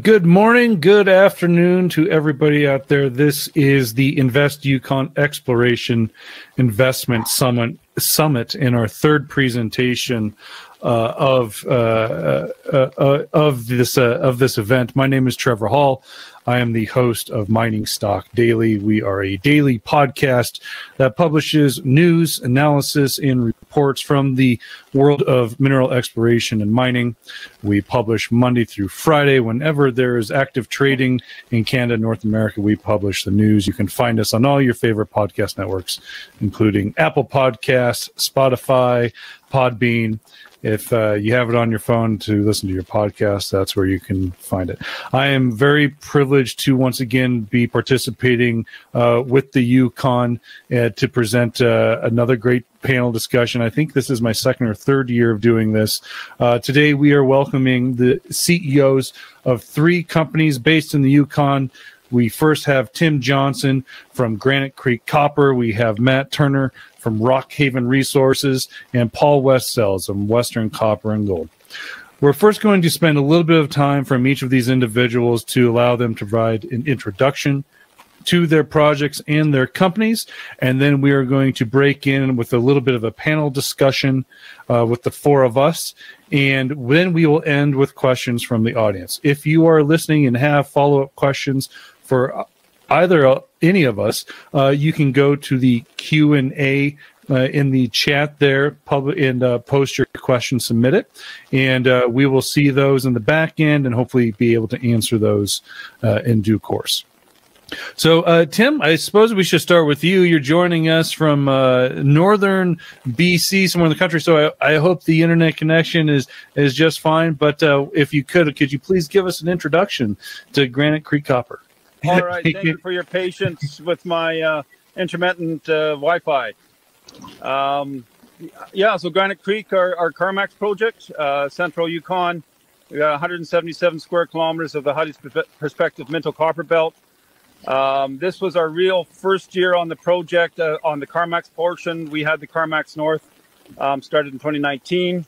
Good morning, good afternoon to everybody out there. This is the Invest Yukon Exploration Investment Summit in our third presentation of this event. My name is Trevor Hall. I am the host of Mining Stock Daily. We are a daily podcast that publishes news, analysis, and reports from the world of mineral exploration and mining. We publish Monday through Friday. Whenever there is active trading in Canada and North America, we publish the news. You can find us on all your favorite podcast networks, including Apple Podcasts, Spotify, Podbean. If you have it on your phone to listen to your podcast, that's where you can find it. I am very privileged to once again be participating with the Yukon to present another great panel discussion. I think this is my second or third year of doing this. Today we are welcoming the CEOs of three companies based in the Yukon. We first have Tim Johnson from Granite Creek Copper. We have Matt Turner from Rockhaven Resources and Paul Westsells from Western Copper and Gold. We're first going to spend a little bit of time from each of these individuals to allow them to provide an introduction to their projects and their companies, and then we are going to break in with a little bit of a panel discussion with the four of us, and then we will end with questions from the audience. If you are listening and have follow-up questions for any of us, you can go to the Q&A in the chat there, and post your question, submit it, and we will see those in the back end and hopefully be able to answer those in due course. So, Tim, I suppose we should start with you. You're joining us from northern BC, somewhere in the country, so I hope the internet connection is just fine, but if you could you please give us an introduction to Granite Creek Copper? All right, thank you for your patience with my intermittent Wi-Fi. So Granite Creek, our Carmax project, Central Yukon. We got 177 square kilometers of the highly prospective Minto Copper Belt. This was our real first year on the project. On the Carmax portion, we had the Carmax North, started in 2019.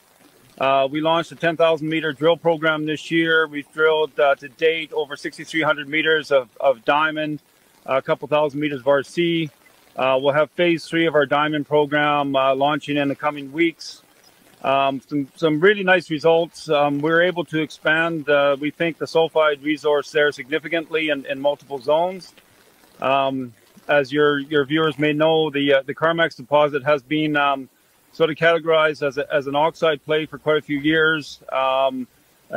We launched a 10,000 meter drill program this year. We've drilled to date over 6,300 meters of diamond, a couple thousand meters of RC. We'll have phase 3 of our diamond program launching in the coming weeks. Some really nice results. We're able to expand, we think, the sulfide resource there significantly in multiple zones. As your viewers may know, the Carmax deposit has been sort of categorized as an oxide play for quite a few years. And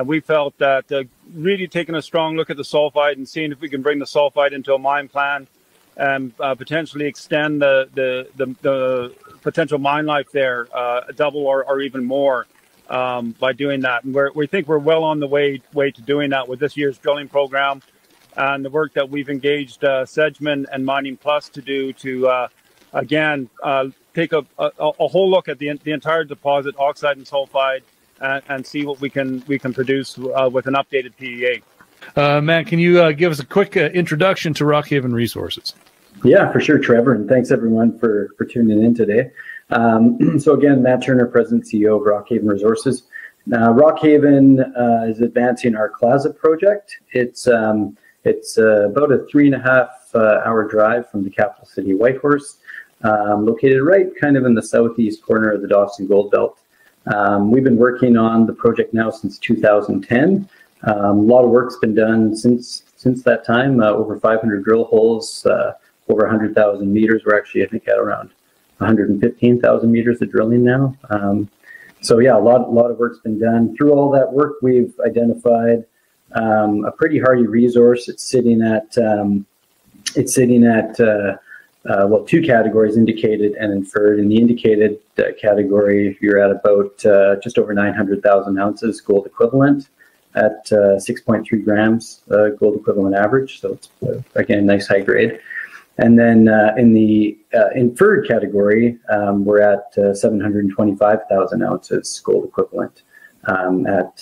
we felt that really taking a strong look at the sulfide and seeing if we can bring the sulfide into a mine plan and potentially extend the potential mine life there, double or even more by doing that. And we think we're well on the way to doing that with this year's drilling program and the work that we've engaged Sedgman and Mining Plus to do to, again, take a whole look at the entire deposit, oxide and sulfide, and see what we can produce with an updated PEA. Matt, can you give us a quick introduction to Rockhaven Resources? Yeah, for sure, Trevor, and thanks everyone for tuning in today. So again, Matt Turner, President and CEO of Rockhaven Resources. Rockhaven is advancing our Claza project. It's about a 3.5 hour drive from the capital city, Whitehorse, located right kind of in the southeast corner of the Dawson Gold Belt. We've been working on the project now since 2010. A lot of work's been done since that time. Over 500 drill holes, over 100,000 meters. We're actually, I think, at around 115,000 meters of drilling now. So yeah, a lot of work's been done. Through all that work, we've identified a pretty hardy resource. It's sitting at well, two categories, indicated and inferred. In the indicated category, you're at about just over 900,000 ounces gold equivalent at 6.3 grams gold equivalent average. So it's, again, nice high grade. And then in the inferred category, we're at 725,000 ounces gold equivalent. at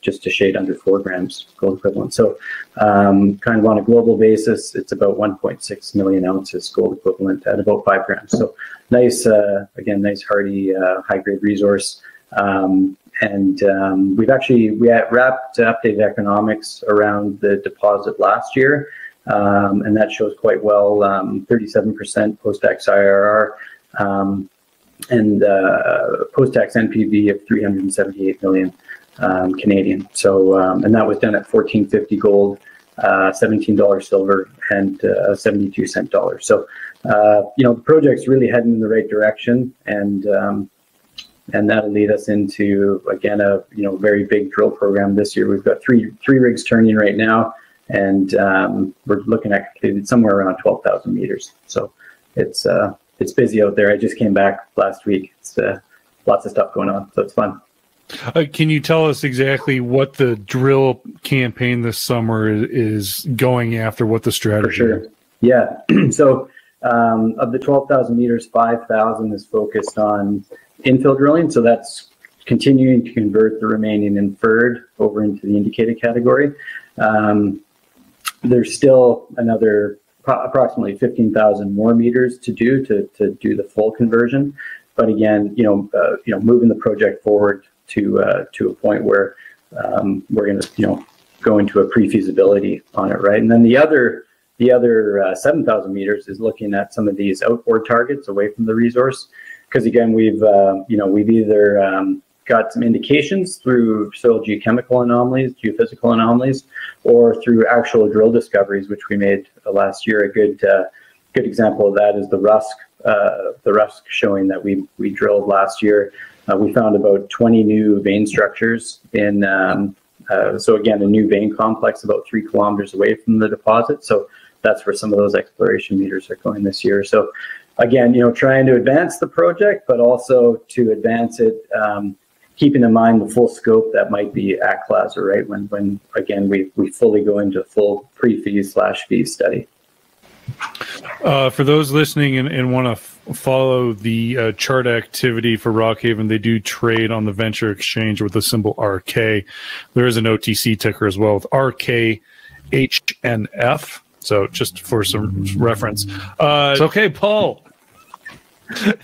just a shade under 4 grams gold equivalent. So kind of on a global basis, it's about 1.6 million ounces gold equivalent at about 5 grams. So nice, again, nice hearty high-grade resource. And we had wrapped updated economics around the deposit last year, and that shows quite well 37% post-tax IRR and post-tax NPV of 378 million Canadian. So, and that was done at $14.50 gold, $17 silver, and 72-cent dollar. So, the project's really heading in the right direction, and that'll lead us into, again, a very big drill program this year. We've got three rigs turning right now, and we're looking at somewhere around 12,000 meters. So it's busy out there. I just came back last week. It's lots of stuff going on, so it's fun. Can you tell us exactly what the drill campaign this summer is going after, what the strategy For sure. is? Yeah. So of the 12,000 meters, 5,000 is focused on infill drilling. So that's continuing to convert the remaining inferred over into the indicated category. There's still another approximately 15,000 more meters to do the full conversion. But again, moving the project forward to a point where we're going to go into a pre-feasibility on it, right? And then the other 7,000 meters is looking at some of these outboard targets away from the resource, because again, we've either got some indications through soil geochemical anomalies, geophysical anomalies, or through actual drill discoveries, which we made last year. A good example of that is the Rusk showing that we drilled last year. We found about 20 new vein structures in, so again, a new vein complex about 3 kilometers away from the deposit. So that's where some of those exploration meters are going this year. So again, trying to advance the project, but also to advance it, keeping in mind the full scope that might be at Plaza, right? When again, we fully go into full pre-feas/feas study. For those listening and want to follow the chart activity for Rockhaven, they do trade on the Venture Exchange with the symbol RK. There is an OTC ticker as well with RKHNF. So just for some reference. Okay, Paul. You're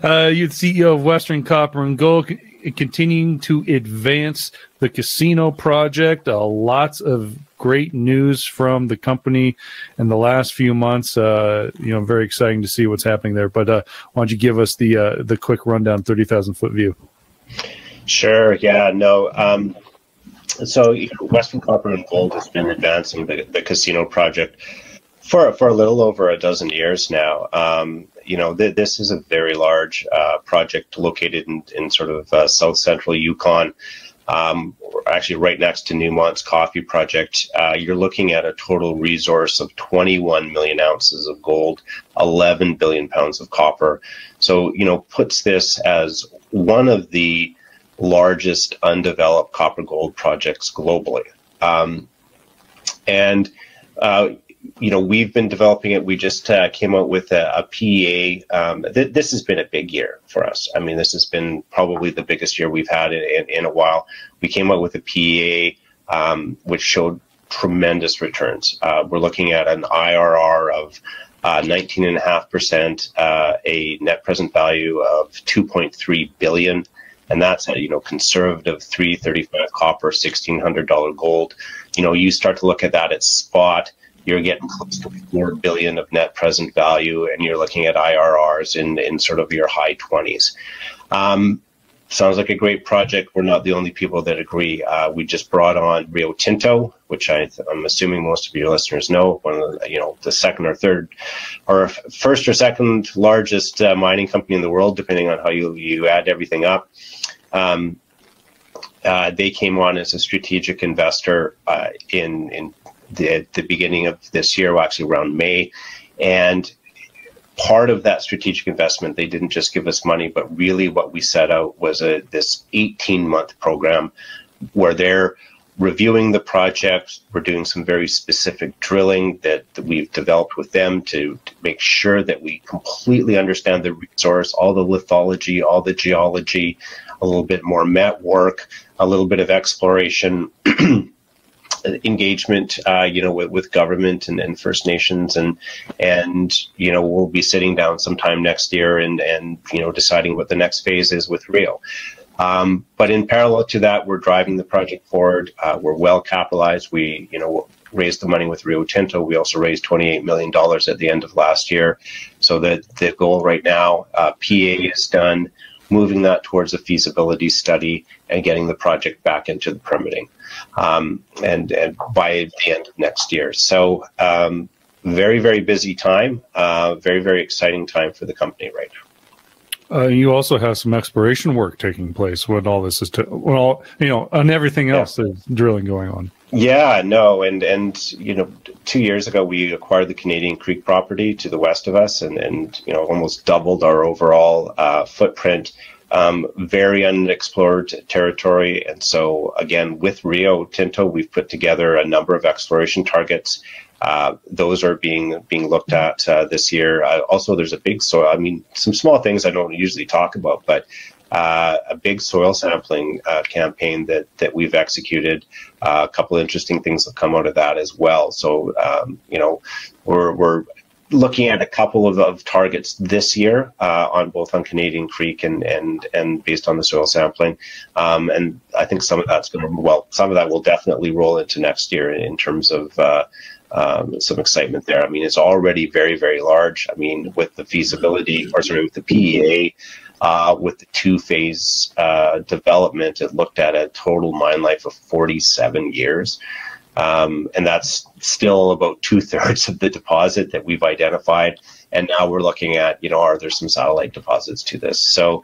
the CEO of Western Copper and Gold, continuing to advance the casino project. Lots of great news from the company in the last few months. Very exciting to see what's happening there. But why don't you give us the quick rundown, 30,000-foot view? Sure. Yeah. No. So Western Copper and Gold has been advancing the casino project for a little over a dozen years now. This is a very large project located in sort of south central Yukon, actually right next to Newmont's Coffee Project. You're looking at a total resource of 21 million ounces of gold, 11 billion pounds of copper. So, puts this as one of the largest undeveloped copper gold projects globally. We've been developing it. We just came out with a PEA. This has been a big year for us. I mean, this has been probably the biggest year we've had in a while. We came out with a PEA which showed tremendous returns. We're looking at an IRR of 19.5%, a net present value of 2.3 billion, and that's a conservative 335 copper, $1,600 gold. You start to look at that at spot, you're getting close to 4 billion of net present value, and you're looking at IRRs in sort of your high 20s. Sounds like a great project. We're not the only people that agree. We just brought on Rio Tinto, which I'm assuming most of your listeners know, one of the second or third, or first or second largest mining company in the world, depending on how you add everything up. They came on as a strategic investor in the beginning of this year, well, actually around May, and part of that strategic investment, they didn't just give us money, but really what we set out was this 18-month program where they're reviewing the project. We're doing some very specific drilling that we've developed with them to make sure that we completely understand the resource, all the lithology, all the geology, a little bit more met work, a little bit of exploration engagement, with government and First Nations, and we'll be sitting down sometime next year and deciding what the next phase is with Rio. But in parallel to that, we're driving the project forward. We're well capitalized. We, raised the money with Rio Tinto. We also raised $28 million at the end of last year. So that the goal right now, PA is done, moving that towards a feasibility study and getting the project back into the permitting, and by the end of next year. So very, very busy time, very, very exciting time for the company right now. You also have some exploration work taking place when all this is, on everything else there's drilling going on. Yeah, no, and 2 years ago we acquired the Canadian Creek property to the west of us, and almost doubled our overall footprint. Very unexplored territory, and so again with Rio Tinto, we've put together a number of exploration targets. Those are being looked at this year. Also, there's a big soil. I mean, some small things I don't usually talk about, but a big soil sampling campaign that we've executed. A couple of interesting things that come out of that as well. So, we're looking at a couple of targets this year on Canadian Creek and based on the soil sampling. And I think some of that will definitely roll into next year in terms of some excitement there. I mean, it's already very, very large. I mean, with the feasibility, with the PEA, with the two-phase development, it looked at a total mine life of 47 years. And that's still about 2/3 of the deposit that we've identified. And now we're looking at, are there some satellite deposits to this? So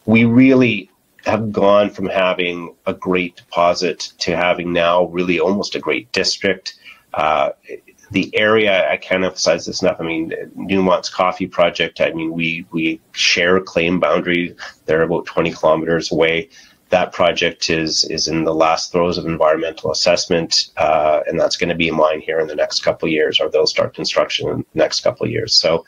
we really have gone from having a great deposit to having now really almost a great district. The area, I can't emphasize this enough. I mean, Newmont's Coffee Project, I mean, we share a claim boundary. They're about 20 kilometers away. That project is in the last throes of environmental assessment, and that's going to be a mine here in the next couple of years, or they'll start construction in the next couple of years. So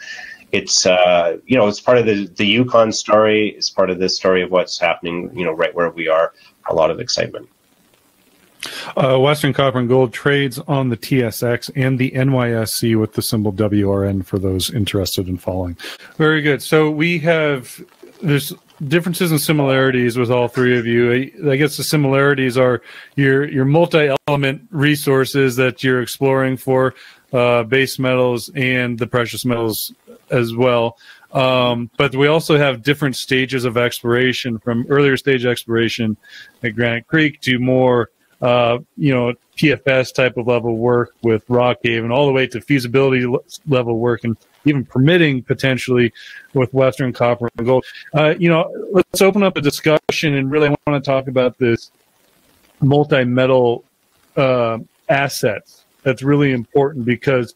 it's, it's part of the Yukon story. It's part of this story of what's happening, right where we are. A lot of excitement. Western Copper and Gold trades on the TSX and the NYSE with the symbol WRN for those interested in following. Very good. So there's differences and similarities with all three of you. I guess the similarities are your multi-element resources that you're exploring for base metals and the precious metals as well. But we also have different stages of exploration, from earlier stage exploration at Granite Creek to more PFS type of level work with Rockhaven, all the way to feasibility level work and even permitting potentially with Western Copper and Gold. Let's open up a discussion, and really want to talk about this multi-metal assets. That's really important because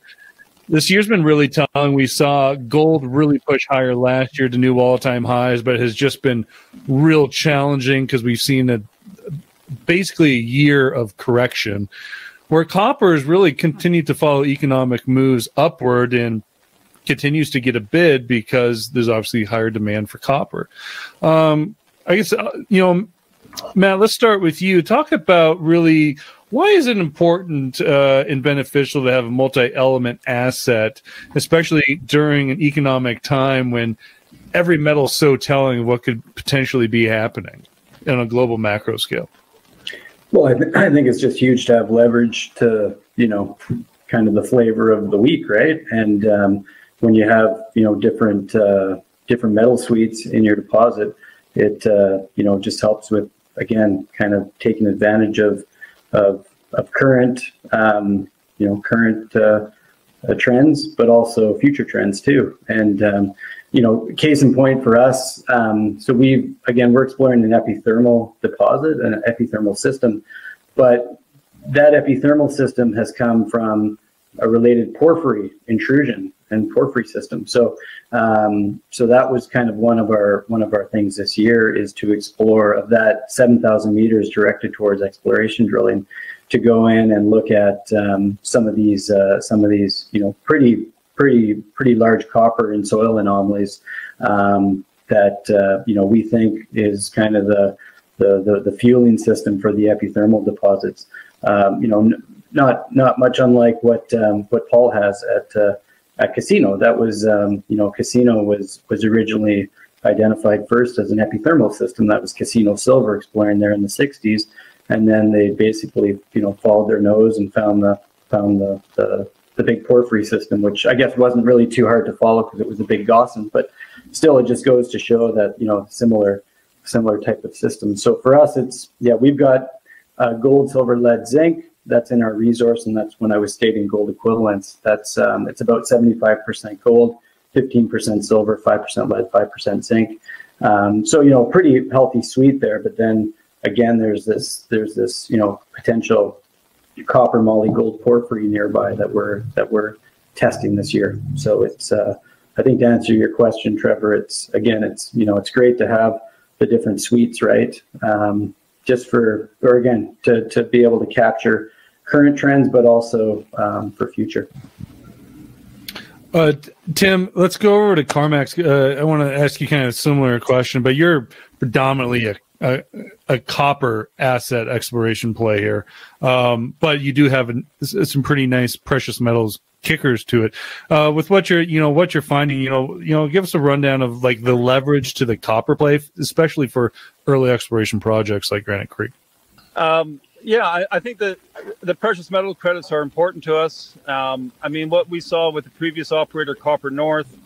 this year's been really telling. We saw gold really push higher last year to new all-time highs, but it has just been real challenging because we've seen basically a year of correction, where copper has really continued to follow economic moves upward and continues to get a bid because there's obviously higher demand for copper. I guess, Matt, let's start with you. Talk about really why is it important and beneficial to have a multi-element asset, especially during an economic time when every metal is so telling of what could potentially be happening on a global macro scale? Well, I think it's just huge to have leverage to, kind of the flavor of the week, right? And when you have, different metal suites in your deposit, it, just helps with, again, kind of taking advantage of current, trends, but also future trends too. And, case in point for us, so we're exploring an epithermal deposit, an epithermal system, but that epithermal system has come from a related porphyry intrusion and porphyry system. So so that was kind of one of our things this year, is to explore, of that 7,000 meters directed towards exploration drilling, to go in and look at some of these pretty large copper in soil anomalies that we think is kind of the fueling system for the epithermal deposits. Not much unlike what Paul has at Casino. That was Casino was originally identified first as an epithermal system. That was Casino Silver, exploring there in the 60s, and then they basically followed their nose and found the big porphyry system, which I guess wasn't really too hard to follow because it was a big Gaussian, but still it just goes to show that similar type of system. So for us, we've got gold, silver, lead, zinc. That's in our resource, and that's when I was stating gold equivalents. That's it's about 75% gold, 15% silver, 5% lead, 5% zinc. So pretty healthy suite there. But then again, there's this potential copper, moly, gold porphyry nearby that we're testing this year. So it's I think, to answer your question, Trevor, it's great to have the different suites, right? To be able to capture current trends, but also for future. Tim, let's go over to Carmax. I want to ask you kind of a similar question, but you're predominantly a copper asset exploration play here, but you do have some pretty nice precious metals kickers to it. With what you're finding, give us a rundown of like the leverage to the copper play, especially for early exploration projects like Granite Creek. I think that the precious metal credits are important to us. What we saw with the previous operator, Copper North,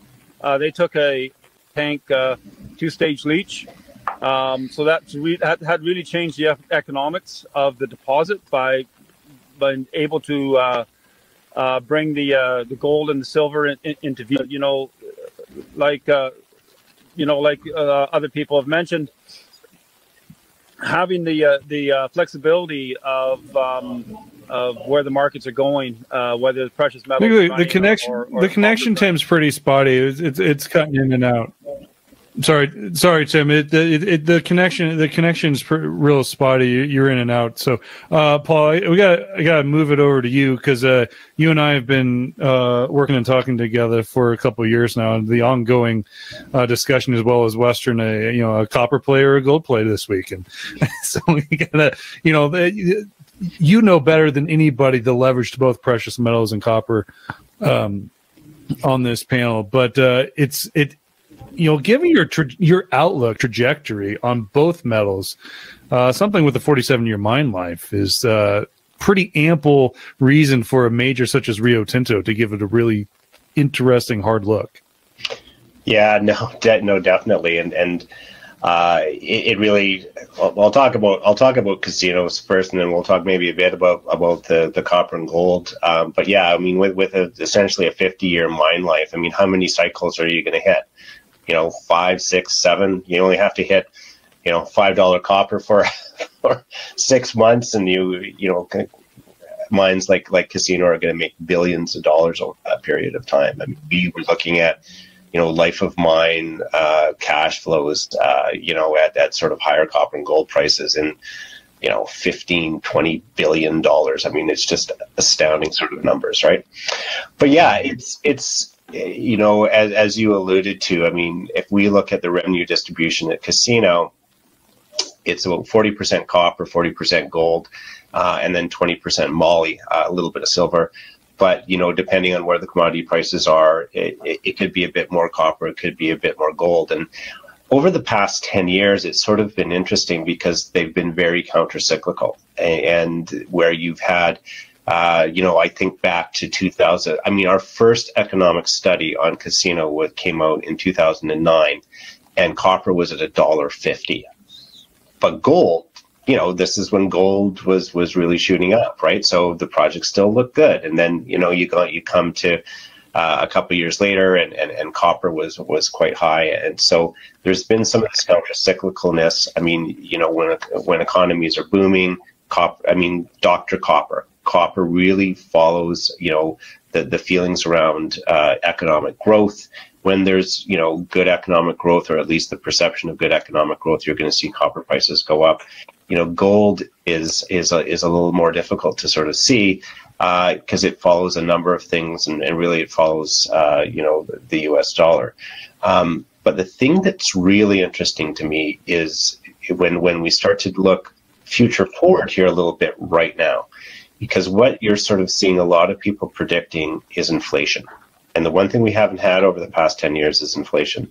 they took a tank two-stage leach. So that had really changed the economics of the deposit by able to bring the gold and the silver into view. Like other people have mentioned, having the flexibility of where the markets are going, whether the precious metals. The connection, Tim's pretty spotty. It's cutting in and out. Sorry, Tim. The connection's real spotty. You're in and out. So, Paul, I gotta move it over to you, because you and I have been working and talking together for a couple of years now, and the ongoing discussion, as well as Western, a copper play or a gold play this week, and so we gotta, better than anybody the leverage to both precious metals and copper on this panel, but given your outlook trajectory on both metals, something with a 47-year mine life is pretty ample reason for a major such as Rio Tinto to give it a really interesting hard look. Yeah, no, definitely, and it really. I'll talk about casinos first, and then we'll talk maybe a bit about the copper and gold. But yeah, with essentially a 50-year mine life, how many cycles are you going to hit? 5, 6, 7. You only have to hit, $5 copper for 6 months, and mines like Casino are going to make billions of dollars over that period of time. We were looking at, life of mine cash flows, at sort of higher copper and gold prices in, $15-20 billion. It's just astounding sort of numbers, right? But yeah, it's. As you alluded to, if we look at the revenue distribution at Casino, it's about 40% copper, 40% gold, and then 20% moly, a little bit of silver. But, depending on where the commodity prices are, it could be a bit more copper, it could be a bit more gold. And over the past 10 years, it's sort of been interesting because they've been very countercyclical, and where you've had I think back to 2000. Our first economic study on Casino came out in 2009, and copper was at $1.50. But gold, this is when gold was really shooting up, right? So the project still looked good, and then you come to a couple of years later, and copper was quite high, and so there's been some of this countercyclicalness. When economies are booming, Dr. Copper. copper really follows, the feelings around economic growth. When there's, good economic growth, or at least the perception of good economic growth, you're going to see copper prices go up. Gold is a little more difficult to sort of see because it follows a number of things, and really it follows, the U.S. dollar. But the thing that's really interesting to me is when we start to look future forward here a little bit right now, because what you're sort of seeing a lot of people predicting is inflation. And the one thing we haven't had over the past 10 years is inflation.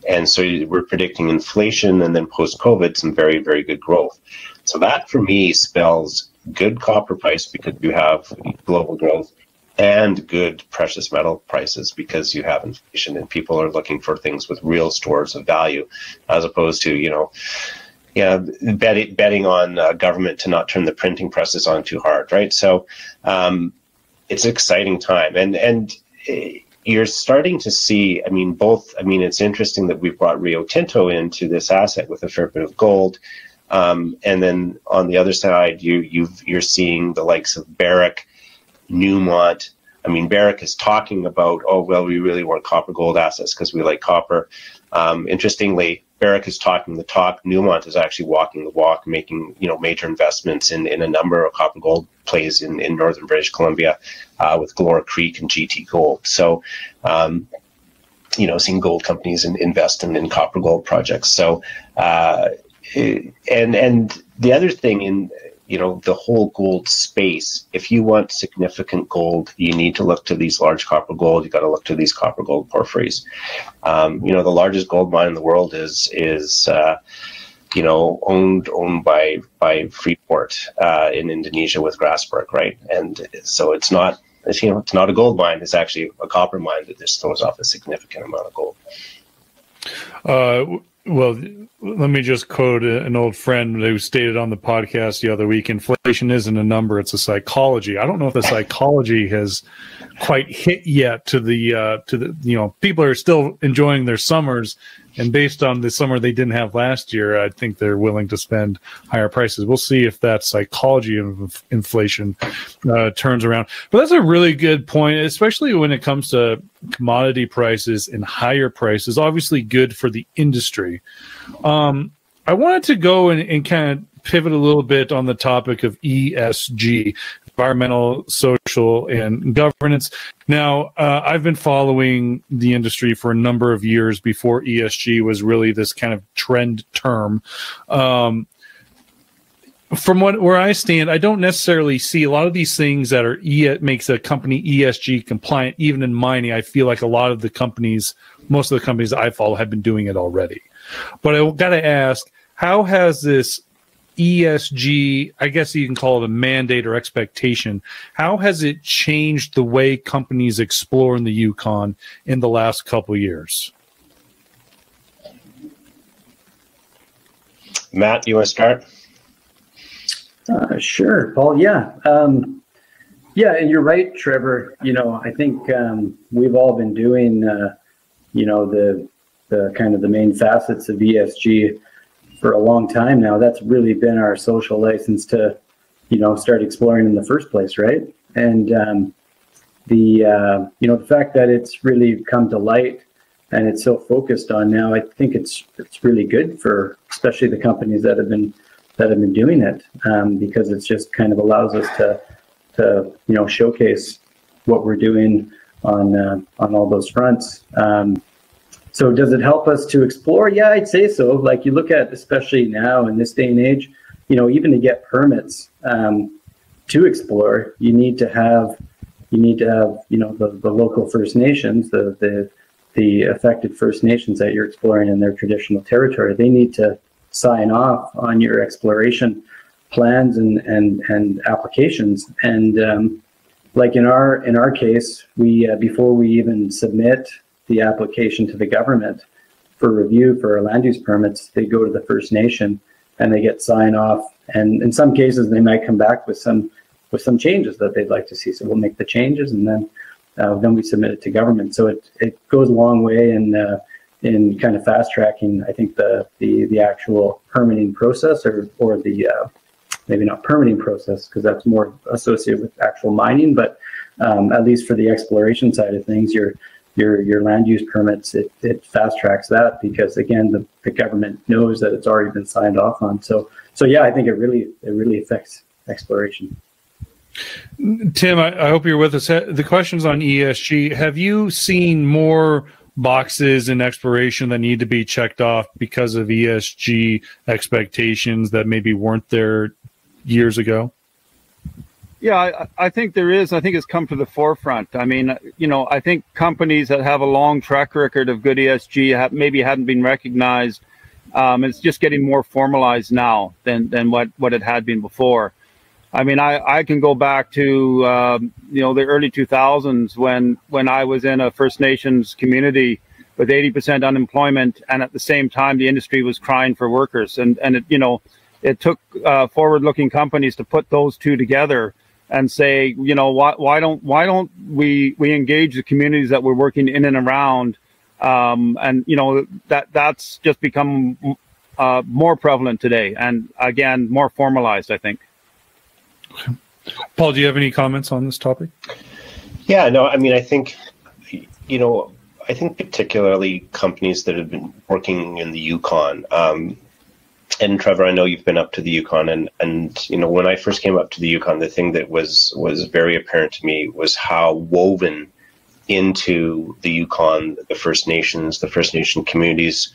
And so we're predicting inflation, and then post-COVID, some very, very good growth. So that for me spells good copper price because you have global growth, and good precious metal prices because you have inflation and people are looking for things with real stores of value, as opposed to, betting on government to not turn the printing presses on too hard, right? So it's an exciting time. And you're starting to see, it's interesting that we've brought Rio Tinto into this asset with a fair bit of gold. And then on the other side, you're seeing the likes of Barrick, Newmont. Barrick is talking about, we really want copper gold assets because we like copper. Interestingly, Barrick is talking the talk. Newmont is actually walking the walk, making major investments in a number of copper gold plays in northern British Columbia with Galore Creek and GT Gold. So, seeing gold companies invest in copper gold projects. So, and the other thing in the whole gold space, if you want significant gold, you need to look to these large copper gold. You got to look to these copper gold porphyries. The largest gold mine in the world is owned by Freeport in Indonesia with Grasberg, right? And so it's not a gold mine. It's actually a copper mine that just throws off a significant amount of gold. Well, let me just quote an old friend who stated on the podcast the other week: inflation isn't a number, it's a psychology. I don't know if the psychology has quite hit yet to the people are still enjoying their summers, and based on the summer they didn't have last year, I think they're willing to spend higher prices. We'll see if that psychology of inflation turns around. But that's a really good point, especially when it comes to commodity prices and higher prices. Obviously good for the industry. I wanted to go and kind of pivot a little bit on the topic of ESG, environmental, social, and governance. Now, I've been following the industry for a number of years before ESG was really this kind of trend term. From where I stand, I don't necessarily see a lot of these things that are makes a company ESG compliant. Even in mining, I feel like a lot of the companies, most of the companies I follow, have been doing it already. But I got to ask, how has this ESG, I guess you can call it a mandate or expectation, how has it changed the way companies explore in the Yukon in the last couple of years? Matt, you want to start? Sure, Paul. Yeah. And you're right, Trevor. I think we've all been doing, the kind of the main facets of ESG for a long time now. That's really been our social license to, start exploring in the first place, right? And the fact that it's really come to light and it's so focused on now, I think it's really good for especially the companies that have been doing it, because it's just kind of allows us to showcase what we're doing on all those fronts. So does it help us to explore? Yeah, I'd say so. Like you look at, especially now in this day and age, even to get permits to explore, you need to have the local First Nations, the affected First Nations that you're exploring in their traditional territory. They need to sign off on your exploration plans and applications. And like in our case, we before we even submit the application to the government for review for our land use permits, they go to the First Nation and they get sign off. And in some cases, they might come back with some changes that they'd like to see. So we'll make the changes and then we submit it to government. So it goes a long way in kind of fast tracking, I think, the actual permitting process or the maybe not permitting process, because that's more associated with actual mining, but at least for the exploration side of things, your land use permits, it fast tracks that, because again, the government knows that it's already been signed off on. So yeah, I think it really affects exploration. Tim, I hope you're with us. The question's on ESG. Have you seen more boxes in exploration that need to be checked off because of ESG expectations that maybe weren't there years ago? Yeah, I think there is. I think it's come to the forefront. I mean, I think companies that have a long track record of good ESG maybe hadn't been recognized. It's just getting more formalized now than what it had been before. I mean, I can go back to the early 2000s when I was in a First Nations community with 80% unemployment, and at the same time the industry was crying for workers, and it took forward-looking companies to put those two together and say, why don't we engage the communities that we're working in and around, and that's just become more prevalent today, and again more formalized, I think. Okay. Paul, do you have any comments on this topic? Yeah, no, I mean, I think particularly companies that have been working in the Yukon, and Trevor, I know you've been up to the Yukon, and when I first came up to the Yukon, the thing that was very apparent to me was how woven into the Yukon the First Nation communities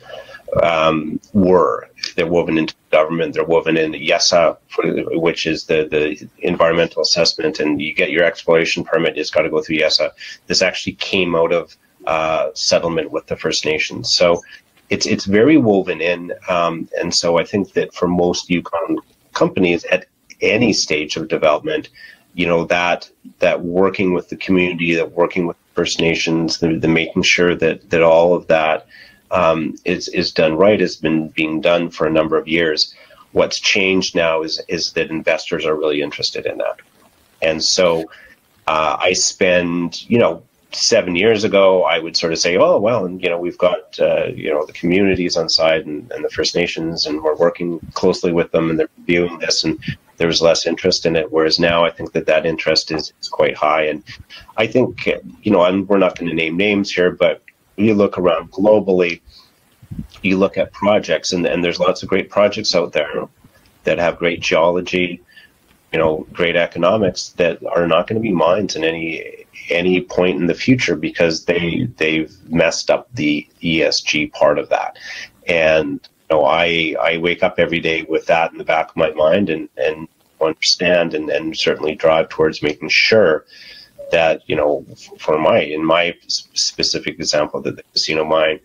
were. They're woven into government. They're woven in YESA, which is the environmental assessment, and you get your exploration permit. It's got to go through YESA. This actually came out of settlement with the First Nations, so it's very woven in. And so I think that for most Yukon companies at any stage of development, that working with the community, that working with First Nations, the making sure that all of that is done right, has been being done for a number of years. What's changed now is that investors are really interested in that. And so I spend, 7 years ago, I would sort of say, oh, well, and, we've got, the communities on side and the First Nations, and we're working closely with them, and they're viewing this, and there was less interest in it. Whereas now I think that interest is quite high. And I think, we're not going to name names here, but you look around globally, you look at projects, and there's lots of great projects out there that have great geology, great economics, that are not going to be mines in any point in the future, because they've messed up the ESG part of that. And I wake up every day with that in the back of my mind, and understand and certainly drive towards making sure that, in my specific example, that the casino mine,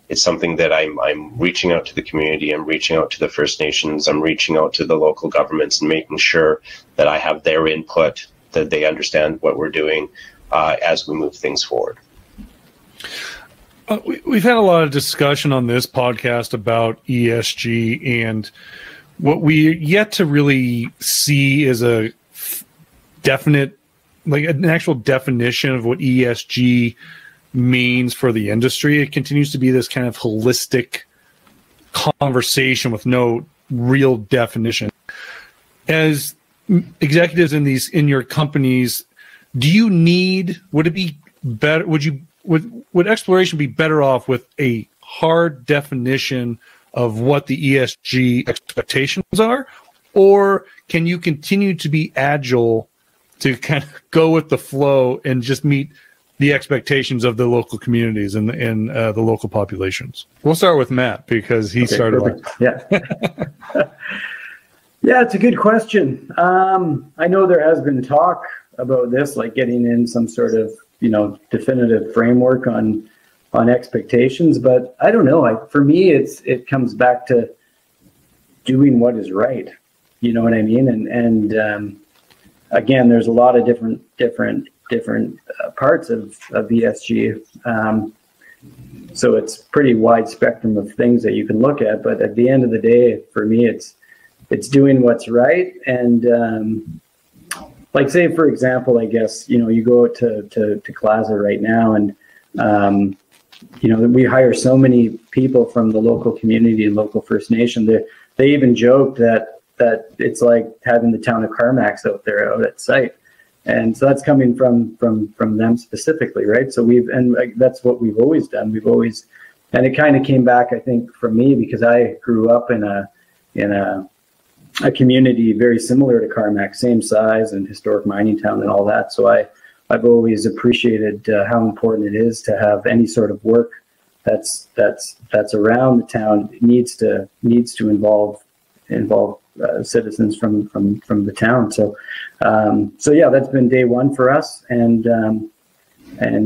it's something that I'm reaching out to the community, I'm reaching out to the First Nations, I'm reaching out to the local governments, and making sure that I have their input, that they understand what we're doing as we move things forward. We've had a lot of discussion on this podcast about ESG, and what we yet to really see is a definite, like an actual definition of what ESG means for the industry. It continues to be this kind of holistic conversation with no real definition. As executives in your companies, would it be better? Would exploration be better off with a hard definition of what the ESG expectations are, or can you continue to be agile to kind of go with the flow and just meet the expectations of the local communities and the local populations? We'll start with Matt, because he started. Yeah. Yeah, it's a good question. I know there has been talk about this, like getting in some sort of, definitive framework on expectations, but I don't know. For me, it comes back to doing what is right. You know what I mean? And again, there's a lot of different parts of ESG. So it's pretty wide spectrum of things that you can look at. But at the end of the day, for me, it's doing what's right. And like, say, for example, I guess, you go to Plaza right now, and we hire so many people from the local community and local First Nation. They even joke that that it's like having the town of Carmacks out there out at site. And so that's coming from them specifically, right? So that's what we've always done. And it kind of came back, I think, from me, because I grew up in a community very similar to Carmack, same size and historic mining town and all that. So I've always appreciated how important it is to have any sort of work that's around the town. It needs to involve citizens from the town. So yeah, that's been day one for us, and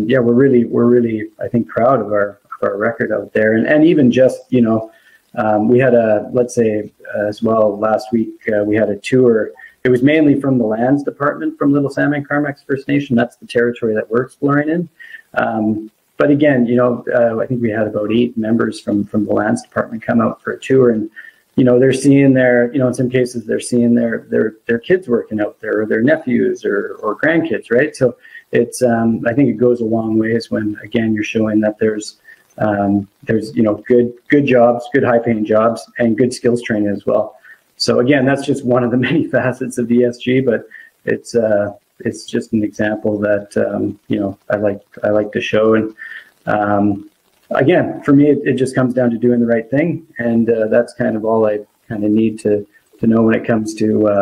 yeah, we're really I think proud of our record out there, and even just we had let's say as well last week we had a tour. It was mainly from the lands department from Little Salmon Carmacks First Nation. That's the territory that we're exploring in. But again, I think we had about 8 members from the lands department come out for a tour, and they're seeing in some cases they're seeing their kids working out there, or their nephews or grandkids, right? So it's I think it goes a long ways when, again, you're showing that there's good jobs, good high paying jobs, and good skills training as well. So again, that's just one of the many facets of ESG, but it's just an example that I like to show. And again, for me, it just comes down to doing the right thing, and that's kind of all I kind of need to know when it comes to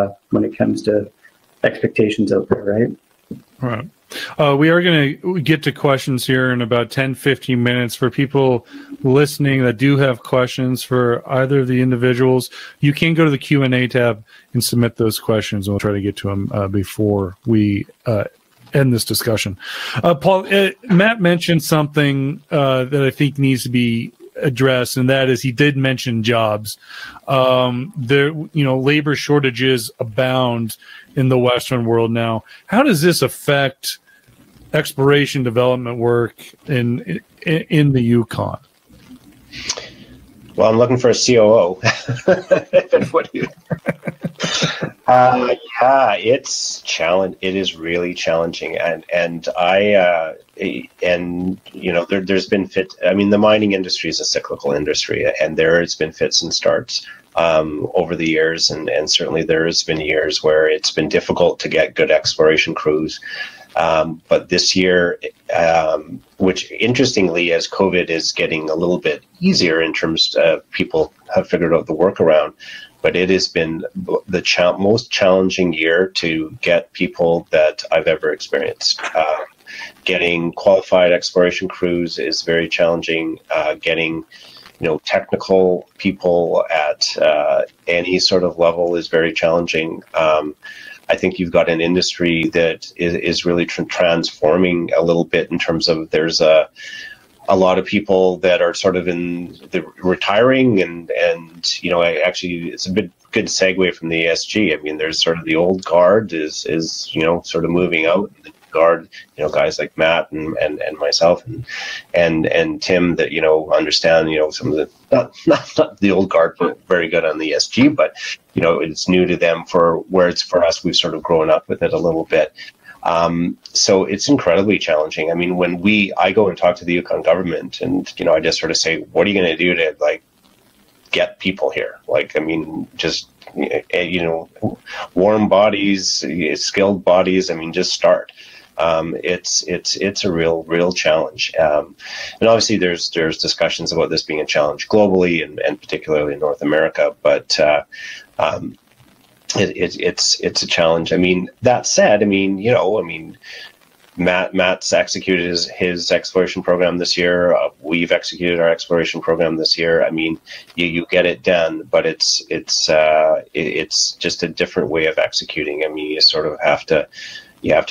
expectations out there, right? Right. We are going to get to questions here in about 10-15 minutes. For people listening that do have questions for either of the individuals, you can go to the Q&A tab and submit those questions, and we'll try to get to them before we end this discussion. Paul, Matt mentioned something that I think needs to be addressed, and that is he did mention jobs. Labor shortages abound in the Western world now. How does this affect exploration development work in the Yukon? Well, I'm looking for a COO. Yeah, it's challenge. It is really challenging, and there's been the mining industry is a cyclical industry, and there's been fits and starts over the years, and certainly there has been years where it's been difficult to get good exploration crews. But this year, which interestingly, as COVID is getting a little bit easier in terms of people have figured out the workaround, but it has been the most challenging year to get people that I've ever experienced. Getting qualified exploration crews is very challenging. Getting technical people at any sort of level is very challenging. I think you've got an industry that is really transforming a little bit in terms of there's a lot of people that are sort of in the retiring and actually it's a bit good segue from the ESG. I mean, there's sort of the old guard is sort of moving out. The guard, guys like Matt and myself and Tim that understand some of the not the old guard, but very good on the ESG, but it's new to them where it's for us. We've sort of grown up with it a little bit. So it's incredibly challenging. I mean, when I go and talk to the Yukon government and, I just sort of say, what are you going to do to get people here? Just, warm bodies, skilled bodies. I mean, just start. It's a real challenge. And obviously there's discussions about this being a challenge globally and particularly in North America, but, it's a challenge. I mean, that said, Matt's executed his exploration program this year. We've executed our exploration program this year. I mean, you get it done, but it's just a different way of executing. I mean, you sort of have to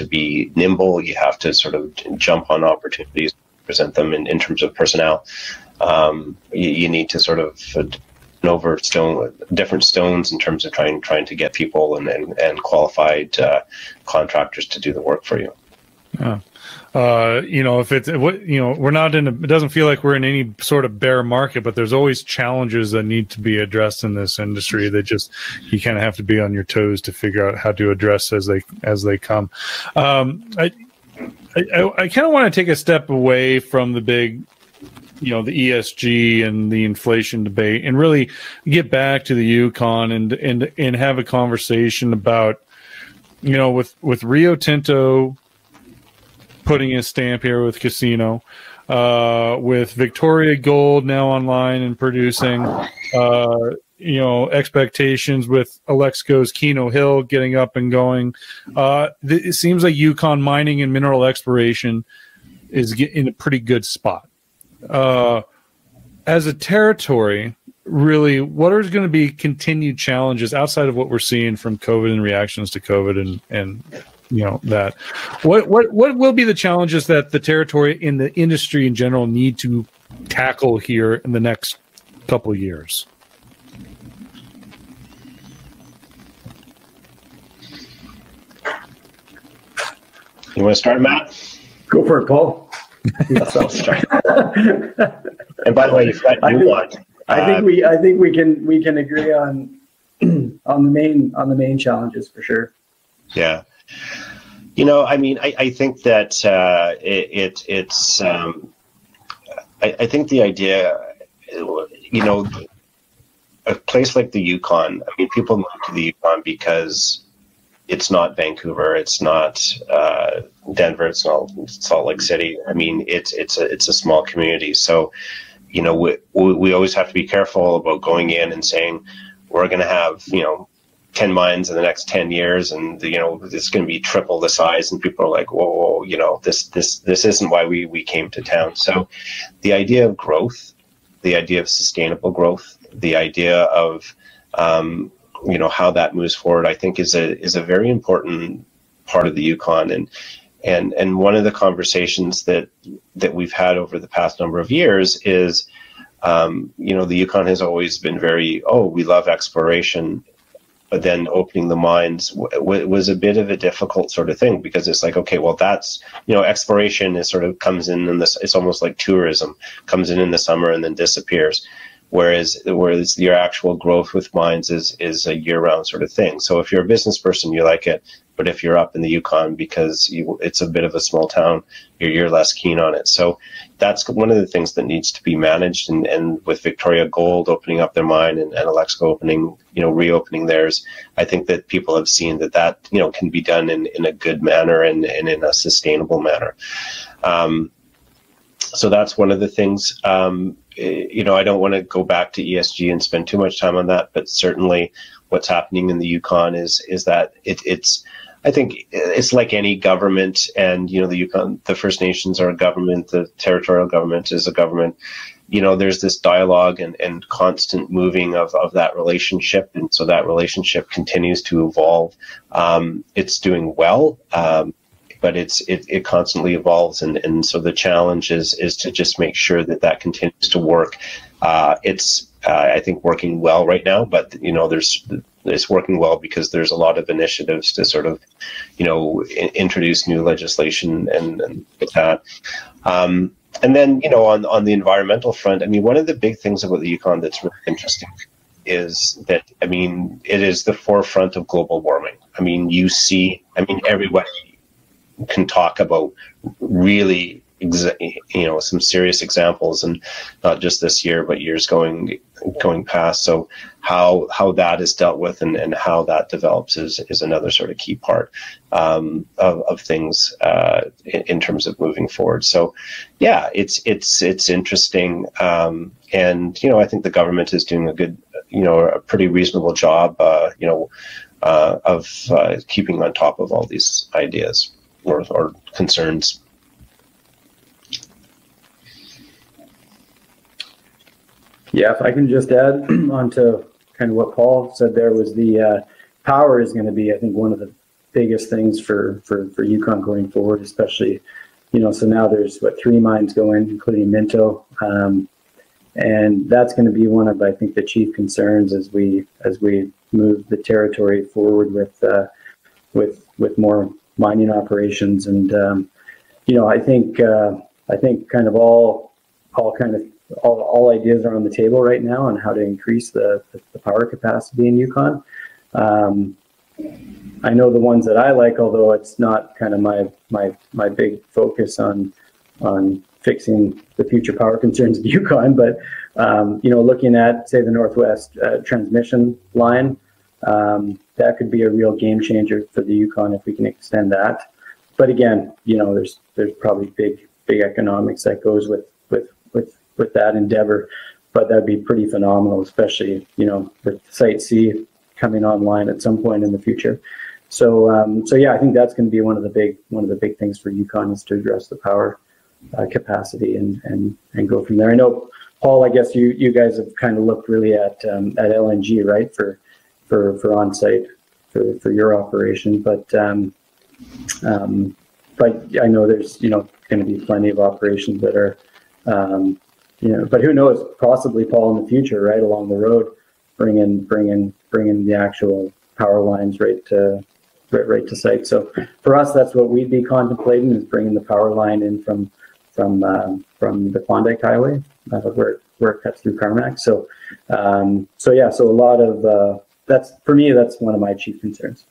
be nimble. You have to sort of jump on opportunities, present them in terms of personnel. You need to sort of over different stones in terms of trying to get people and qualified contractors to do the work for you. Yeah. If it's we're not it doesn't feel like we're in any sort of bear market, but there's always challenges that need to be addressed in this industry that just you kind of have to be on your toes to figure out how to address as they come. I kind of want to take a step away from the big the ESG and the inflation debate, and really get back to the Yukon and have a conversation about, with Rio Tinto putting a stamp here with Casino, with Victoria Gold now online and producing, expectations with Alexco's Keno Hill getting up and going. It seems like Yukon mining and mineral exploration is in a pretty good spot. As a territory, really, what are going to be continued challenges outside of what we're seeing from COVID and reactions to COVID and that? What will be the challenges that the territory in the industry in general need to tackle here in the next couple of years? You want to start, Matt? Go for it, Paul. I'll start. And by the way, you've got Newmont. I think we can agree on the main challenges for sure. Yeah. I think that I think the idea, a place like the Yukon, people move to the Yukon because it's not Vancouver, it's not Denver, it's not Salt Lake City. It's a small community. So, we always have to be careful about going in and saying we're going to have 10 mines in the next 10 years, and it's going to be triple the size, and people are like, whoa, this isn't why we came to town. So, the idea of growth, the idea of sustainable growth, the idea of how that moves forward, I think is a very important part of the Yukon. And one of the conversations that we've had over the past number of years is, the Yukon has always been very, we love exploration, but then opening the mines was a bit of a difficult sort of thing, because it's like, okay, well, that's, exploration is sort of comes in this, it's almost like tourism, comes in the summer and then disappears. Whereas your actual growth with mines is a year-round sort of thing. So if you're a business person, you like it. But if you're up in the Yukon, because it's a bit of a small town, you're less keen on it. So that's one of the things that needs to be managed. And with Victoria Gold opening up their mine and Alexco opening, reopening theirs, I think that people have seen that can be done in a good manner and in a sustainable manner. So that's one of the things. I don't want to go back to ESG and spend too much time on that, but certainly what's happening in the Yukon is that it's I think it's like any government, and the Yukon, the First Nations are a government, the territorial government is a government. There's this dialogue and constant moving of that relationship, and so that relationship continues to evolve. It's doing well. But it constantly evolves, and so the challenge is to just make sure that continues to work. It's I think working well right now, but it's working well because there's a lot of initiatives to sort of introduce new legislation and that. And then on the environmental front, one of the big things about the Yukon that's really interesting is that it is the forefront of global warming. You see, everybody can talk about really some serious examples, and not just this year but years going past. So how that is dealt with and how that develops is another sort of key part of things in terms of moving forward. So yeah, it's interesting, and I think the government is doing a pretty reasonable job of keeping on top of all these ideas or concerns. Yeah, if I can just add on to kind of what Paul said, there was the power is going to be, I think, one of the biggest things for Yukon going forward, especially, so now there's 3 mines going, including Minto, and that's going to be one of, I think, the chief concerns as we move the territory forward with more mining operations. And I think kind of all ideas are on the table right now on how to increase the power capacity in Yukon. I know the ones that I like, although it's not kind of my big focus on fixing the future power concerns of Yukon, but looking at, say, the Northwest transmission line, that could be a real game changer for the Yukon if we can extend that. But again, there's probably big economics that goes with that endeavor, but that'd be pretty phenomenal, especially with Site C coming online at some point in the future. So yeah, I think that's going to be one of the big things for Yukon, is to address the power capacity and go from there. I know, Paul, I guess you guys have kind of looked really at LNG, right, for on-site for your operation, but I know there's going to be plenty of operations that are but who knows, possibly, Paul, in the future, right along the road, bringing the actual power lines right to site. So for us, that's what we'd be contemplating, is bringing the power line in from the Klondike Highway, where it cuts through Carmack. So a lot of that's, for me, that's one of my chief concerns.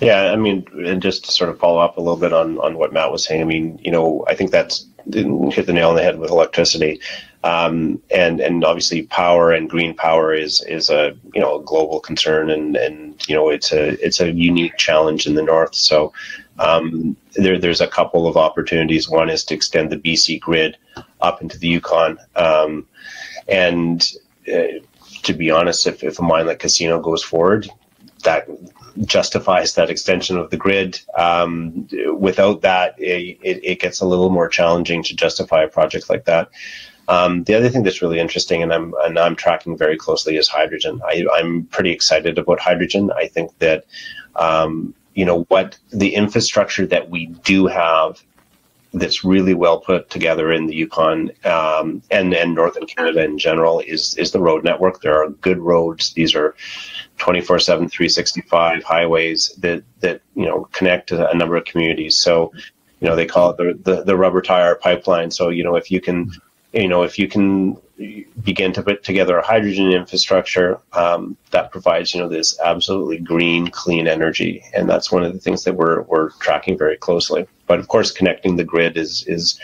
Yeah, I mean, and just to sort of follow up a little bit on what Matt was saying, I mean, I think that's hit the nail on the head with electricity, and obviously power and green power is a global concern, and it's a unique challenge in the north. So there's a couple of opportunities. One is to extend the BC grid up into the Yukon, and to be honest, if a mine like Casino goes forward, that justifies that extension of the grid. Without that, it gets a little more challenging to justify a project like that. The other thing that's really interesting, and I'm tracking very closely, is hydrogen. I'm pretty excited about hydrogen. I think that what the infrastructure that we do have that's really well put together in the Yukon and northern Canada in general is the road network. There are good roads. These are 24/7, 365 highways that connect to a number of communities. So they call it the rubber tire pipeline. So if you can begin to put together a hydrogen infrastructure that provides this absolutely green, clean energy, and that's one of the things that we're tracking very closely. But of course, connecting the grid is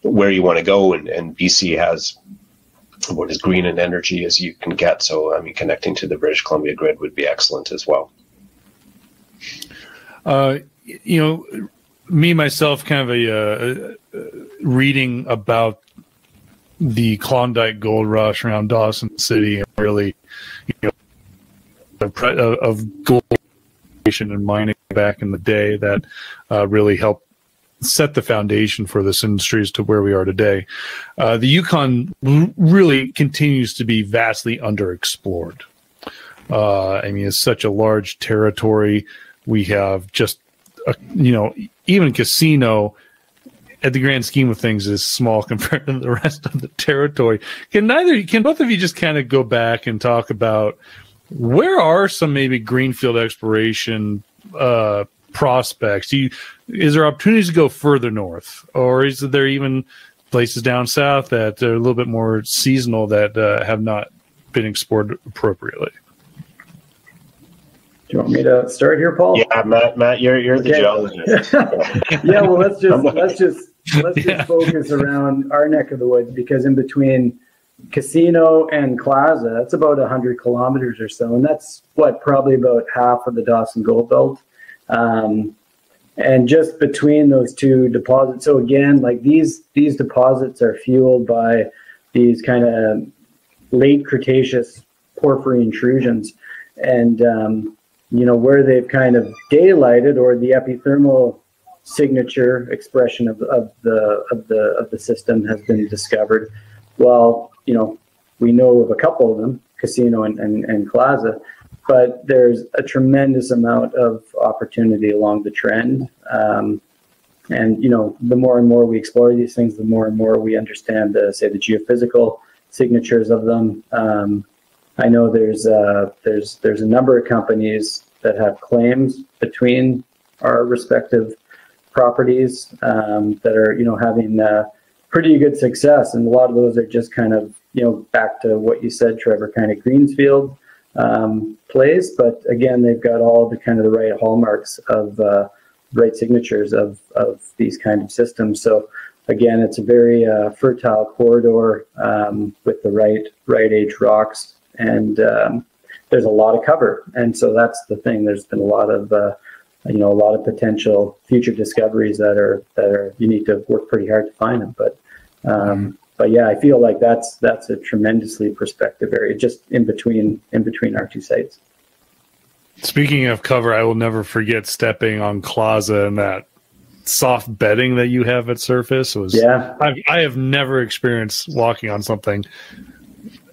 where you want to go, and BC has about as green an energy as you can get. So I mean, connecting to the British Columbia grid would be excellent as well. Me myself, kind of reading about the Klondike gold rush around Dawson City, and really, of gold and mining back in the day, that really helped set the foundation for this industry as to where we are today. The Yukon really continues to be vastly underexplored. I mean, it's such a large territory. We have just, even Casino, at the grand scheme of things, is small compared to the rest of the territory. Can both of you just kind of go back and talk about where are some maybe greenfield exploration prospects? Is there opportunities to go further north, or is there even places down south that are a little bit more seasonal that have not been explored appropriately? Do you want me to start here, Paul? Yeah, Matt, you're the geologist. Yeah, well, let's just focus around our neck of the woods, because in between Casino and Plaza, that's about 100 kilometers or so, and that's probably about half of the Dawson Gold Belt. And just between those two deposits, so again, like these deposits are fueled by these kind of late Cretaceous porphyry intrusions, and where they've kind of daylighted, or the epithermal signature expression of the system has been discovered. Well, we know of a couple of them, Casino and Plaza, but there's a tremendous amount of opportunity along the trend. And the more and more we explore these things, the more and more we understand the geophysical signatures of them. I know there's a number of companies that have claims between our respective properties that are having pretty good success, and a lot of those are just kind of back to what you said, Trevor, kind of Greensfield plays, but again, they've got all the kind of the right hallmarks of right signatures of these kind of systems. So again, it's a very fertile corridor with the right age rocks, and there's a lot of cover. And so that's the thing. There's been a lot of a lot of potential future discoveries that are you need to work pretty hard to find them. But yeah, I feel like that's a tremendously prospective area, just in between our two sites. Speaking of cover, I will never forget stepping on Claza and that soft bedding that you have at surface. I have never experienced walking on something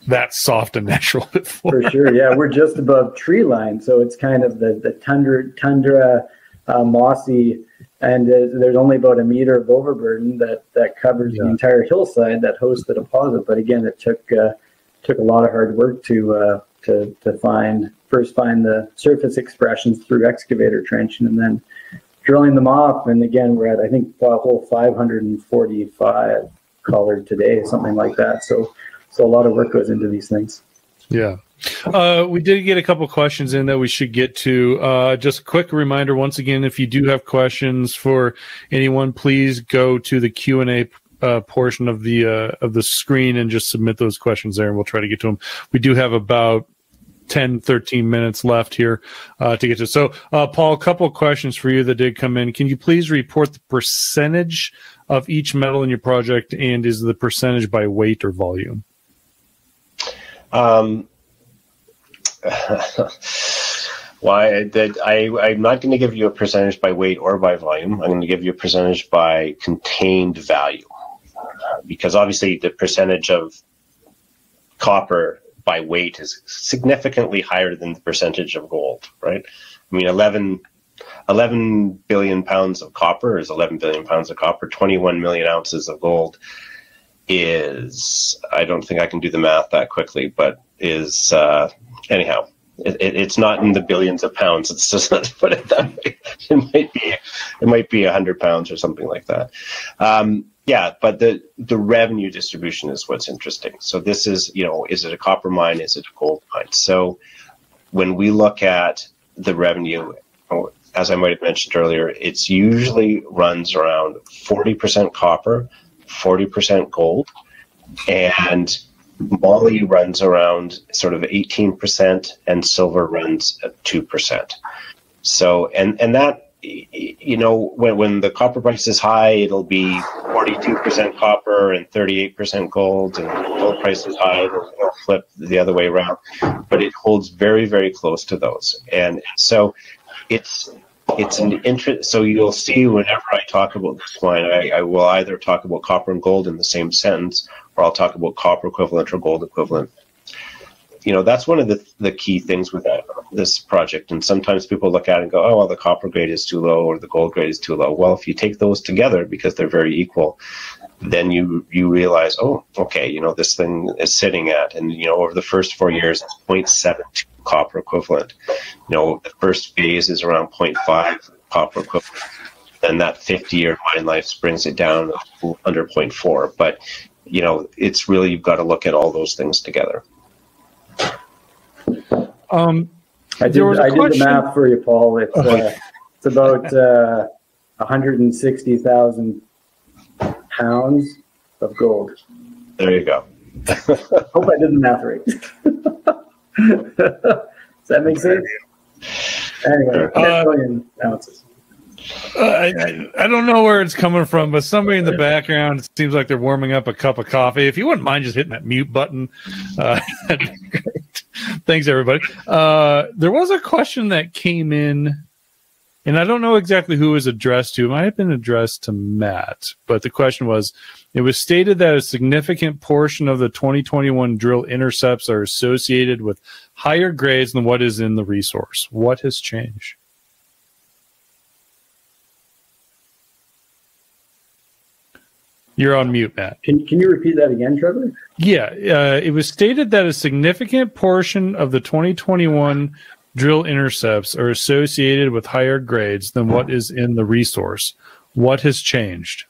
that soft and natural before. For sure, yeah, we're just above tree line, so it's kind of the tundra mossy, and there's only about a meter of overburden that covers the entire hillside that hosts the deposit. But again, it took a lot of hard work to find the surface expressions through excavator trenching, and then drilling them off. And again, we're at, I think, a whole 545 colored today, something like that. So a lot of work goes into these things. Yeah. We did get a couple questions in that we should get to. Just a quick reminder, once again, if you do have questions for anyone, please go to the Q&A portion of the screen and just submit those questions there, and we'll try to get to them. We do have about 10, 13 minutes left here to get to. So, Paul, a couple of questions for you that did come in. Can you please report the percentage of each metal in your project, and is the percentage by weight or volume? I'm not going to give you a percentage by weight or by volume. I'm going to give you a percentage by contained value, because obviously the percentage of copper by weight is significantly higher than the percentage of gold, right? I mean, 11 billion pounds of copper is 11 billion pounds of copper. 21 million ounces of gold is, I don't think I can do the math that quickly, but is, anyhow, it's not in the billions of pounds. It's just, let's put it that way. It might be 100 pounds or something like that. Yeah, but the revenue distribution is what's interesting. So this is, is it a copper mine? Is it a gold mine? So when we look at the revenue, as I might have mentioned earlier, it's usually runs around 40% copper, 40% gold, and moly runs around sort of 18%, and silver runs at 2%. So, and that, when the copper price is high, it'll be 42% copper and 38% gold, and when the gold price is high, it'll flip the other way around. But it holds very, very close to those. And so it's an interest. So you'll see whenever I talk about this mine, I will either talk about copper and gold in the same sentence, or I'll talk about copper equivalent or gold equivalent. That's one of the key things with this project. And sometimes people look at it and go, oh, well, the copper grade is too low or the gold grade is too low. Well, if you take those together, because they're very equal, then you realize, oh, okay, this thing is sitting at, and, over the first 4 years, it's 0.72 copper equivalent. The first phase is around 0.5 copper equivalent. Then that 50-year mine life brings it down under 0.4. But, it's really, you've got to look at all those things together. I did the math for you, Paul. It's about 160,000 pounds of gold. There you go. Hope I did the math right. Does that make sense? Anyway, 10 million ounces. I don't know where it's coming from, but somebody in the background, it seems like they're warming up a cup of coffee. If you wouldn't mind just hitting that mute button, that'd be great. Thanks, everybody. There was a question that came in, and I don't know exactly who it was addressed to. It might have been addressed to Matt, but the question was, it was stated that a significant portion of the 2021 drill intercepts are associated with higher grades than what is in the resource. What has changed? You're on mute, Matt. Can you repeat that again, Trevor? Yeah, it was stated that a significant portion of the 2021 drill intercepts are associated with higher grades than what is in the resource. What has changed?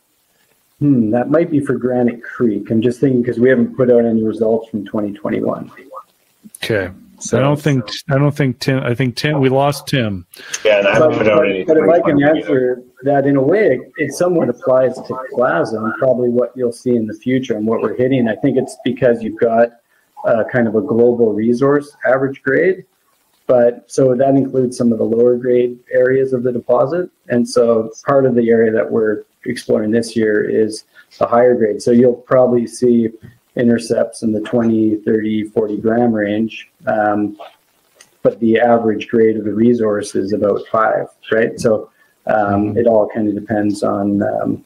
That might be for Granite Creek. I'm just thinking because we haven't put out any results from 2021. Okay. So, I don't think Tim. I think Tim. We lost Tim. Yeah, and I haven't put out any. But if I can answer that in a way, it somewhat applies to Plaza and probably what you'll see in the future and what we're hitting. I think it's because you've got kind of a global resource average grade, but so that includes some of the lower grade areas of the deposit. And so part of the area that we're exploring this year is the higher grade. So you'll probably see intercepts in the 20, 30, 40 gram range. But the average grade of the resource is about 5, right? So it all kind of depends on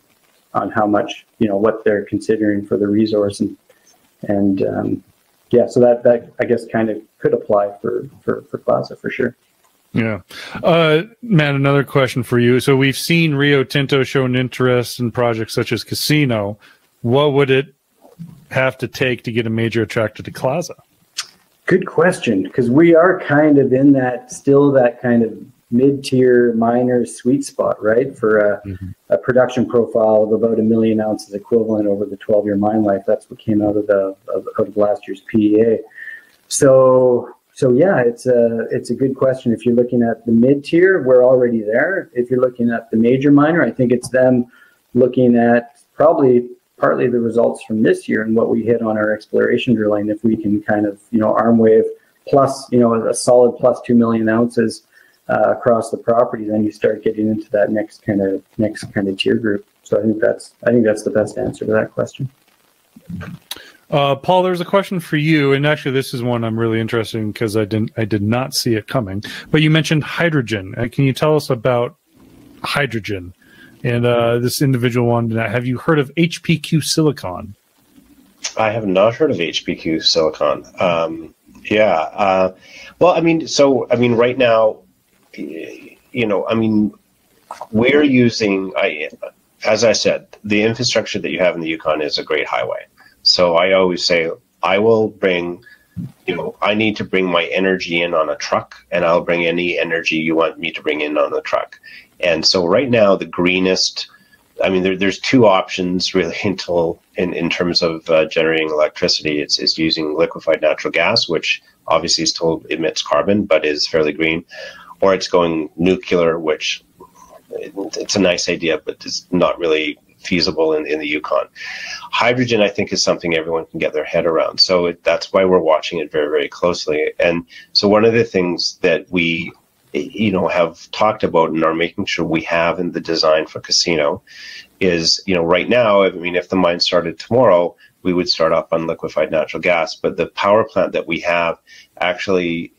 how much, what they're considering for the resource. And yeah, so that I guess kind of could apply for Plaza for sure. Yeah. Matt, another question for you. So we've seen Rio Tinto show an interest in projects such as Casino. What would it have to take to get a major attracted to Plaza? Good question, because we are kind of in that kind of mid-tier miner sweet spot, right? For a production profile of about 1 million ounces equivalent over the 12-year mine life. That's what came out of last year's PEA. So yeah, it's a good question. If you're looking at the mid-tier, we're already there. If you're looking at the major miner, I think it's them looking at probably partly the results from this year and what we hit on our exploration drilling. If we can kind of, arm wave plus, a solid plus 2 million ounces across the property, then you start getting into that next kind of tier group. So I think that's the best answer to that question. Paul, there's a question for you, and actually this is one I'm really interested in because I did not see it coming. But you mentioned hydrogen. Can you tell us about hydrogen? And this individual wanted to know, have you heard of HPQ silicon? I have not heard of HPQ silicon. Right now, we're using, as I said, the infrastructure that you have in the Yukon is a great highway. So I always say, I will bring, I need to bring my energy in on a truck, and I'll bring any energy you want me to bring in on the truck. And so right now, the greenest, there's two options really in terms of generating electricity. It's using liquefied natural gas, which obviously still emits carbon, but is fairly green, or it's going nuclear, which it's a nice idea, but it's not really feasible in the Yukon. Hydrogen, I think, is something everyone can get their head around. So that's why we're watching it very, very closely. And so one of the things that we have talked about and are making sure we have in the design for Casino is, right now, if the mine started tomorrow, we would start up on liquefied natural gas. But the power plant that we have, actually,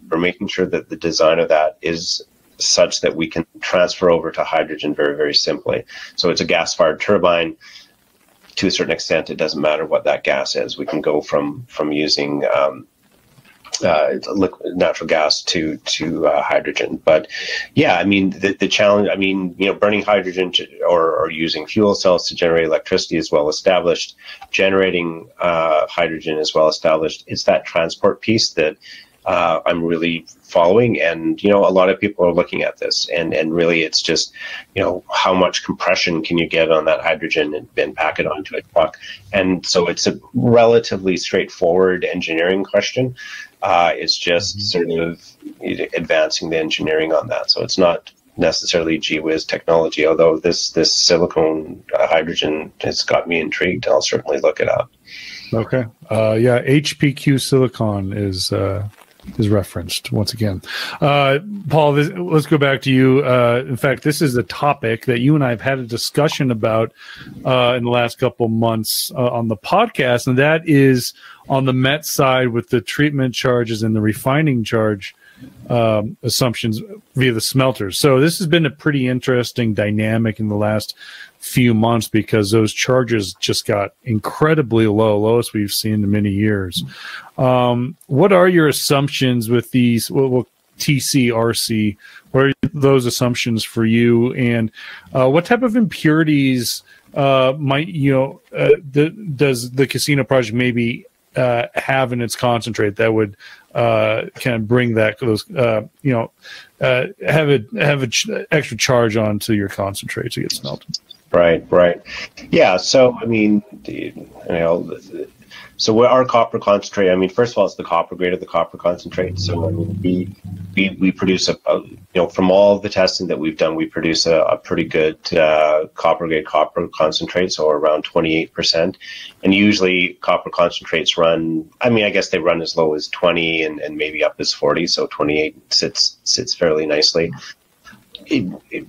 we're making sure that the design of that is such that we can transfer over to hydrogen very, very simply. So it's a gas-fired turbine. To a certain extent, it doesn't matter what that gas is. We can go from using liquid natural gas to hydrogen. But yeah, the challenge, burning hydrogen or using fuel cells to generate electricity is well established. Generating hydrogen is well established. It's that transport piece that I'm really following, and a lot of people are looking at this, and really it's just how much compression can you get on that hydrogen and pack it onto a truck. And so it's a relatively straightforward engineering question. It's just sort of advancing the engineering on that. So it's not necessarily gee whiz technology, although this silicone hydrogen has got me intrigued. I'll certainly look it up. Okay. HPQ silicon is referenced once again. Paul, let's go back to you. In fact, this is a topic that you and I have had a discussion about in the last couple of months on the podcast, and that is on the Met side with the treatment charges and the refining charge assumptions via the smelters. So this has been a pretty interesting dynamic in the last few months because those charges just got incredibly low, lowest we've seen in many years. What are your assumptions with these TC, RC? What are those assumptions for you? And what type of impurities might does the Casino project maybe have in its concentrate that would kind of bring have an extra charge onto your concentrate to get smelted? Right. Yeah. So, So our copper concentrate, I mean, first of all, it's the copper grade of the copper concentrate. So I mean, we produce from all the testing that we've done, we produce a pretty good copper grade copper concentrate, so around 28%. And usually copper concentrates run, I mean, I guess they run as low as 20 and maybe up as 40. So 28 sits fairly nicely.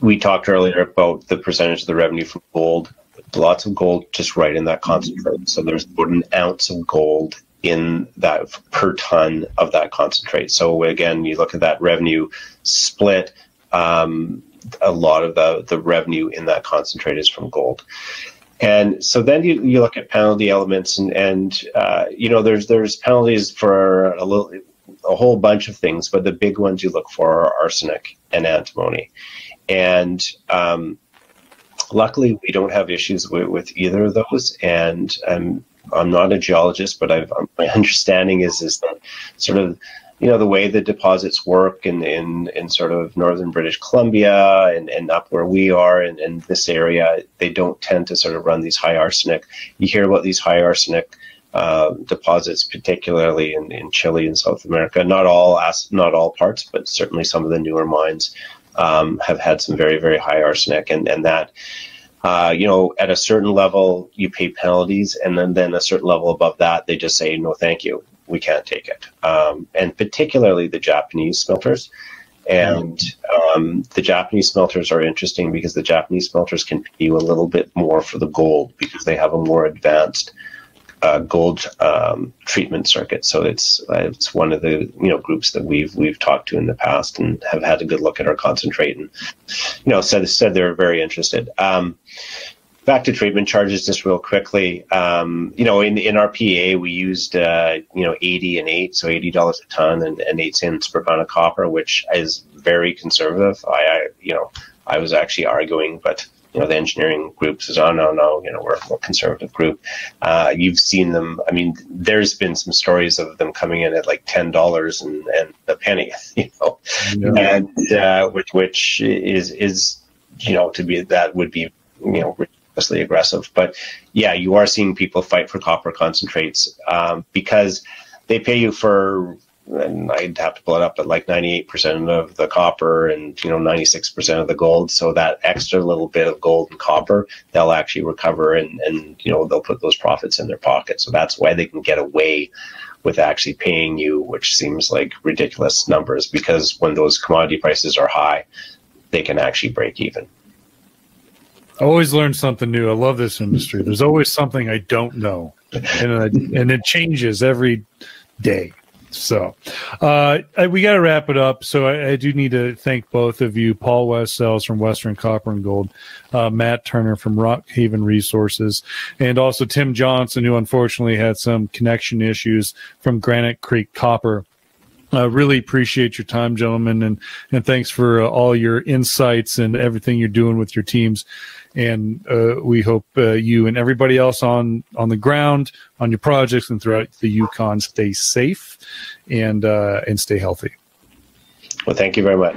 We talked earlier about the percentage of the revenue from gold. Lots of gold just right in that concentrate. So there's about an ounce of gold in that per ton of that concentrate. So again, you look at that revenue split, a lot of the revenue in that concentrate is from gold. And so then you look at penalty elements and there's penalties for a whole bunch of things, but the big ones you look for are arsenic and antimony. And luckily, we don't have issues with either of those. And I'm not a geologist, but my understanding is that sort of, the way the deposits work in sort of northern British Columbia and up where we are in this area, they don't tend to sort of run these high arsenic. You hear about these high arsenic deposits, particularly in Chile and South America. Not all parts, but certainly some of the newer mines have had some very, very high arsenic, and that at a certain level you pay penalties, and then a certain level above that they just say no, thank you, we can't take it. And particularly the Japanese smelters. And the Japanese smelters are interesting because the Japanese smelters can pay you a little bit more for the gold because they have a more advanced gold treatment circuit. So it's one of the groups that we've talked to in the past and have had a good look at our concentrate and said they're very interested. Back to treatment charges just real quickly. In our PEA we used 80 and 8, so $80 a ton and 8 cents per pound of copper, which is very conservative. I was actually arguing, but the engineering group says, oh, no, we're a more conservative group. You've seen them. I mean, there's been some stories of them coming in at like $10 and a penny, and which is to be, that would be, ridiculously aggressive. But yeah, you are seeing people fight for copper concentrates because they pay you for, and I'd have to pull it up, but like 98% of the copper and 96% of the gold. So that extra little bit of gold and copper, they'll actually recover and they'll put those profits in their pocket. So that's why they can get away with actually paying you, which seems like ridiculous numbers, because when those commodity prices are high, they can actually break even. I always learn something new. I love this industry. There's always something I don't know, and it changes every day. So we got to wrap it up. So I do need to thank both of you, Paul Westsells from Western Copper and Gold, Matt Turner from Rockhaven Resources, and also Tim Johnson, who unfortunately had some connection issues from Granite Creek Copper. Really appreciate your time, gentlemen, and thanks for all your insights and everything you're doing with your teams. And we hope you and everybody else on the ground, on your projects and throughout the Yukon stay safe and stay healthy. Well, thank you very much.